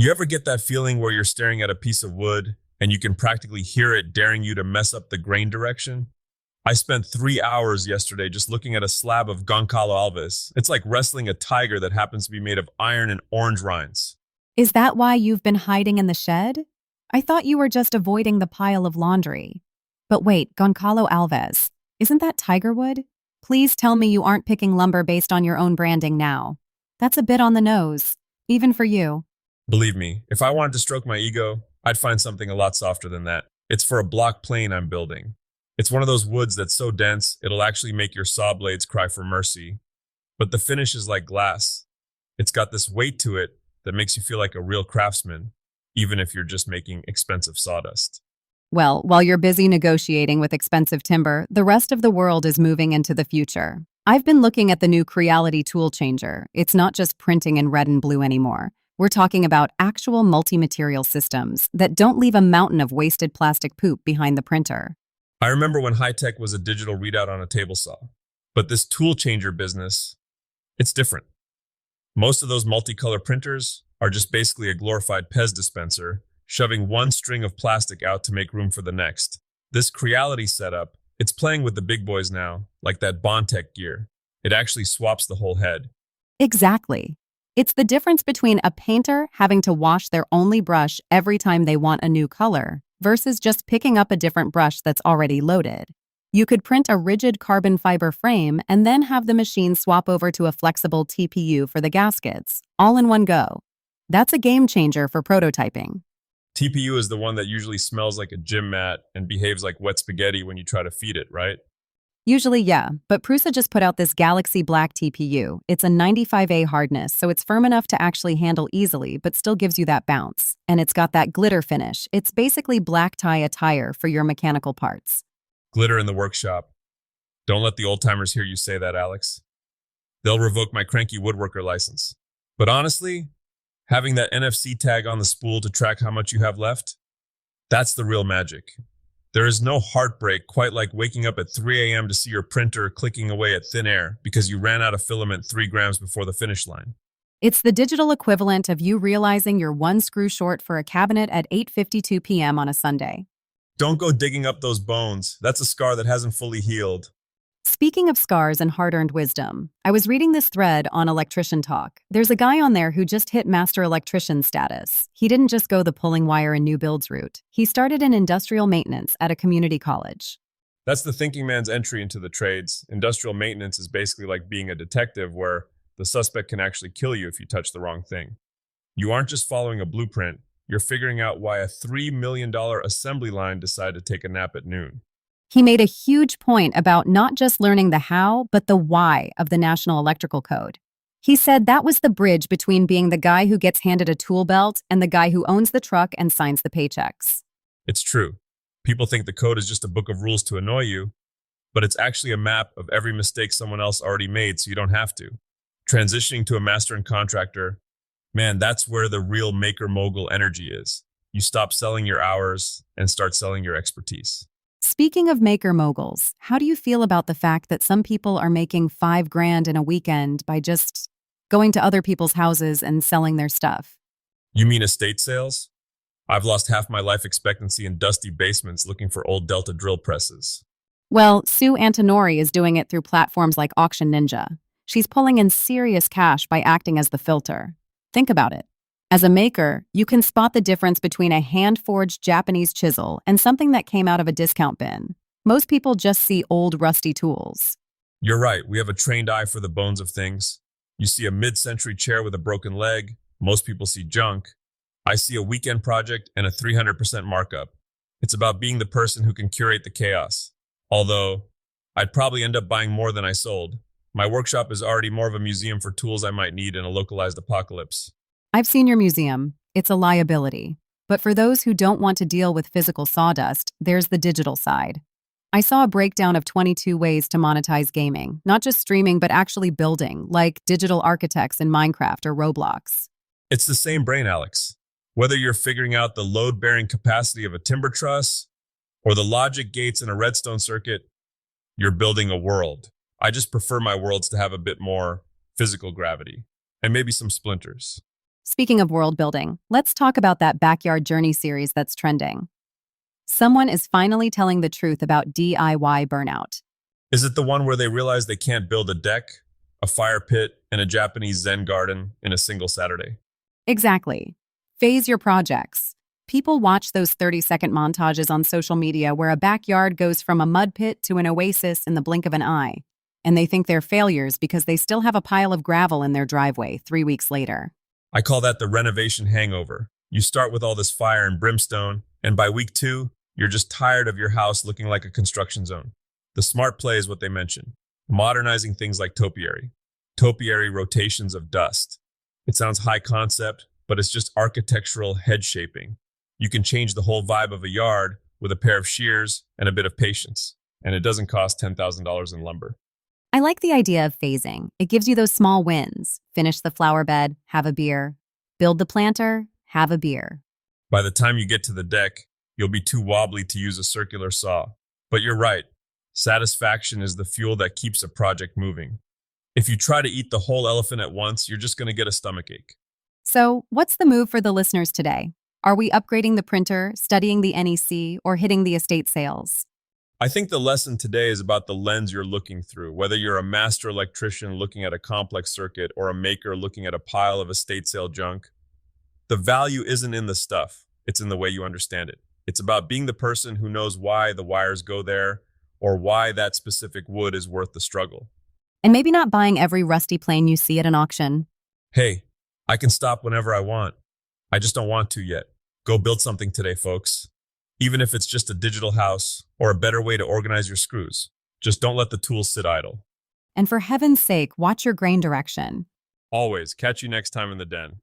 You ever get that feeling where you're staring at a piece of wood and you can practically hear it daring you to mess up the grain direction? I spent 3 hours yesterday just looking at a slab of Goncalo Alves. It's like wrestling a tiger that happens to be made of iron and orange rinds. Is that why you've been hiding in the shed? I thought you were just avoiding the pile of laundry. But wait, Goncalo Alves, isn't that tigerwood? Please tell me you aren't picking lumber based on your own branding now. That's a bit on the nose, even for you. Believe me, if I wanted to stroke my ego, I'd find something a lot softer than that. It's for a block plane I'm building. It's one of those woods that's so dense, it'll actually make your saw blades cry for mercy. But the finish is like glass. It's got this weight to it that makes you feel like a real craftsman, even if you're just making expensive sawdust. Well, while you're busy negotiating with expensive timber, the rest of the world is moving into the future. I've been looking at the new Creality Toolchanger. It's not just printing in red and blue anymore. We're talking about actual multi-material systems that don't leave a mountain of wasted plastic poop behind the printer. I remember when high tech was a digital readout on a table saw. But this tool changer business, it's different. Most of those multicolor printers are just basically a glorified Pez dispenser, shoving one string of plastic out to make room for the next. This Creality setup, it's playing with the big boys now, like that Bondtech gear. It actually swaps the whole head. Exactly. It's the difference between a painter having to wash their only brush every time they want a new color versus just picking up a different brush that's already loaded. You could print a rigid carbon fiber frame and then have the machine swap over to a flexible TPU for the gaskets, all in one go. That's a game changer for prototyping. TPU is the one that usually smells like a gym mat and behaves like wet spaghetti when you try to feed it, right? Usually, yeah, but Prusa just put out this Galaxy Black TPU. It's a 95A hardness, so it's firm enough to actually handle easily, but still gives you that bounce. And it's got that glitter finish. It's basically black tie attire for your mechanical parts. Glitter in the workshop. Don't let the old timers hear you say that, Alex. They'll revoke my cranky woodworker license. But honestly, having that NFC tag on the spool to track how much you have left, that's the real magic. There is no heartbreak quite like waking up at 3 a.m. to see your printer clicking away at thin air because you ran out of filament 3 grams before the finish line. It's the digital equivalent of you realizing you're one screw short for a cabinet at 8:52 p.m. on a Sunday. Don't go digging up those bones. That's a scar that hasn't fully healed. Speaking of scars and hard-earned wisdom, I was reading this thread on Electrician Talk. There's a guy on there who just hit master electrician status. He didn't just go the pulling wire and new builds route. He started in industrial maintenance at a community college. That's the thinking man's entry into the trades. Industrial maintenance is basically like being a detective where the suspect can actually kill you if you touch the wrong thing. You aren't just following a blueprint, you're figuring out why a $3 million assembly line decided to take a nap at noon. He made a huge point about not just learning the how, but the why of the National Electrical Code. He said that was the bridge between being the guy who gets handed a tool belt and the guy who owns the truck and signs the paychecks. It's true. People think the code is just a book of rules to annoy you, but it's actually a map of every mistake someone else already made so you don't have to. Transitioning to a master and contractor, man, that's where the real maker mogul energy is. You stop selling your hours and start selling your expertise. Speaking of maker moguls, how do you feel about the fact that some people are making $5,000 in a weekend by just going to other people's houses and selling their stuff? You mean estate sales? I've lost half my life expectancy in dusty basements looking for old Delta drill presses. Well, Sue Antonori is doing it through platforms like Auction Ninja. She's pulling in serious cash by acting as the filter. Think about it. As a maker, you can spot the difference between a hand-forged Japanese chisel and something that came out of a discount bin. Most people just see old, rusty tools. You're right, we have a trained eye for the bones of things. You see a mid-century chair with a broken leg, most people see junk. I see a weekend project and a 300% markup. It's about being the person who can curate the chaos. Although, I'd probably end up buying more than I sold. My workshop is already more of a museum for tools I might need in a localized apocalypse. I've seen your museum. It's a liability. But for those who don't want to deal with physical sawdust, there's the digital side. I saw a breakdown of 22 ways to monetize gaming, not just streaming, but actually building, like digital architects in Minecraft or Roblox. It's the same brain, Alex. Whether you're figuring out the load-bearing capacity of a timber truss or the logic gates in a redstone circuit, you're building a world. I just prefer my worlds to have a bit more physical gravity and maybe some splinters. Speaking of world building, let's talk about that backyard journey series that's trending. Someone is finally telling the truth about DIY burnout. Is it the one where they realize they can't build a deck, a fire pit, and a Japanese Zen garden in a single Saturday? Exactly. Phase your projects. People watch those 30-second montages on social media where a backyard goes from a mud pit to an oasis in the blink of an eye, and they think they're failures because they still have a pile of gravel in their driveway 3 weeks later. I call that the renovation hangover. You start with all this fire and brimstone, and by week 2, you're just tired of your house looking like a construction zone. The smart play is what they mention, modernizing things like topiary. Topiary rotations of dust. It sounds high concept, but it's just architectural head shaping. You can change the whole vibe of a yard with a pair of shears and a bit of patience, and it doesn't cost $10,000 in lumber. I like the idea of phasing. It gives you those small wins. Finish the flower bed, have a beer. Build the planter, have a beer. By the time you get to the deck, you'll be too wobbly to use a circular saw. But you're right, satisfaction is the fuel that keeps a project moving. If you try to eat the whole elephant at once, you're just going to get a stomachache. So, what's the move for the listeners today? Are we upgrading the printer, studying the NEC, or hitting the estate sales? I think the lesson today is about the lens you're looking through, whether you're a master electrician looking at a complex circuit or a maker looking at a pile of estate sale junk. The value isn't in the stuff, it's in the way you understand it. It's about being the person who knows why the wires go there or why that specific wood is worth the struggle. And maybe not buying every rusty plane you see at an auction. Hey, I can stop whenever I want. I just don't want to yet. Go build something today, folks. Even if it's just a digital house or a better way to organize your screws. Just don't let the tools sit idle. And for heaven's sake, watch your grain direction. Always catch you next time in the den.